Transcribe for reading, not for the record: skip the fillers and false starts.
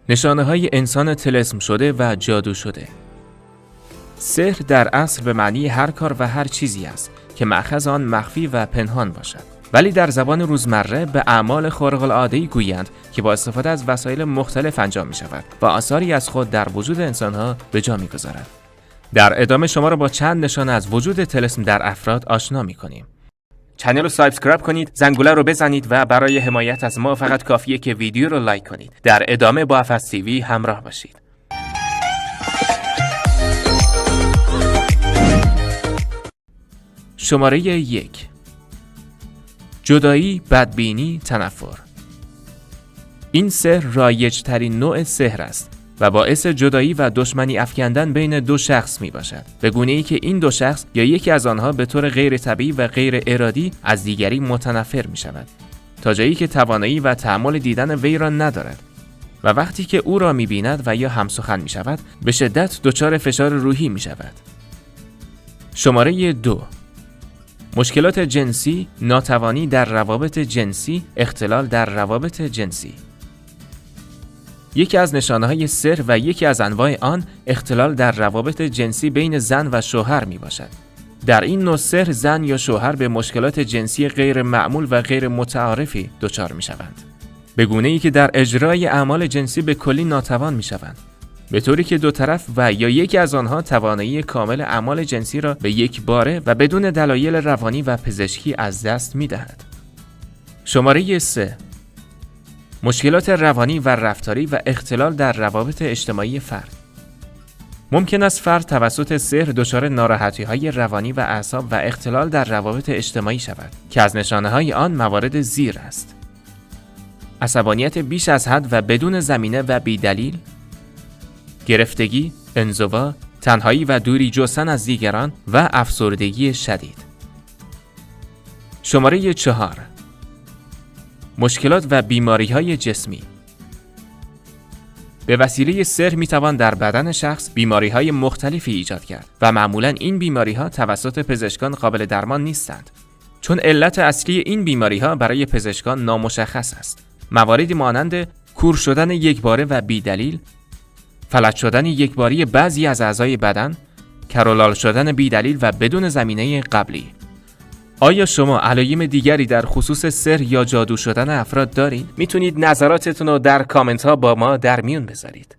نشانه‌های انسان طلسم شده و جادو شده. سحر در اصل به معنی هر کار و هر چیزی است که مأخذ آن مخفی و پنهان باشد، ولی در زبان روزمره به اعمال خارق العاده‌ای گویند که با استفاده از وسایل مختلف انجام می‌شود و آثاری از خود در وجود انسان‌ها به جا می‌گذارد. در ادامه شما را با چند نشانه از وجود طلسم در افراد آشنا می‌کنیم. کانال رو سابسکرایب کنید، زنگوله رو بزنید و برای حمایت از ما فقط کافیه که ویدیو رو لایک کنید. در ادامه با افس تیوی همراه باشید. شماره 1. جدایی، بدبینی، تنفر. این سحر رایج ترین نوع سحر است و باعث جدایی و دشمنی افکندن بین دو شخص می باشد، به گونه‌ای که این دو شخص یا یکی از آنها به طور غیر طبیعی و غیر ارادی از دیگری متنفر می شود، تا جایی که توانایی و تحمل دیدن وی را ندارد و وقتی که او را می بیند و یا همسخن می شود به شدت دچار فشار روحی می شود. شماره 2. مشکلات جنسی، ناتوانی در روابط جنسی، اختلال در روابط جنسی. یکی از نشانه‌های سحر و یکی از انواع آن اختلال در روابط جنسی بین زن و شوهر می باشد. در این نوع سحر زن یا شوهر به مشکلات جنسی غیر معمول و غیر متعارفی دچار می شوند، به گونه‌ای که در اجرای اعمال جنسی به کلی ناتوان می شوند، به طوری که دو طرف و یا یکی از آنها توانایی کامل اعمال جنسی را به یک باره و بدون دلایل روانی و پزشکی از دست می دهد. شماره 3. مشکلات روانی و رفتاری و اختلال در روابط اجتماعی فرد. ممکن است فرد توسط سحر دچار ناراحتی‌های روانی و اعصاب و اختلال در روابط اجتماعی شود که از نشانه‌های آن موارد زیر است: عصبانیت بیش از حد و بدون زمینه و بی‌دلیل، گرفتگی، انزوا، تنهایی و دوری جستن از دیگران و افسردگی شدید. شماره 4. مشکلات و بیماری‌های جسمی. به وسیله سحر می‌توان در بدن شخص بیماری‌های مختلفی ایجاد کرد و معمولاً این بیماری‌ها توسط پزشکان قابل درمان نیستند، چون علت اصلی این بیماری‌ها برای پزشکان نامشخص است. مواردی مانند کور شدن یکباره و بی‌دلیل، فلج شدن یکباری بعضی از اعضای بدن، کرولال شدن بی‌دلیل و بدون زمینه قبلی. آیا شما علایم دیگری در خصوص سحر یا جادو شدن افراد دارید؟ میتونید نظراتتون رو در کامنت ها با ما در میون بذارید.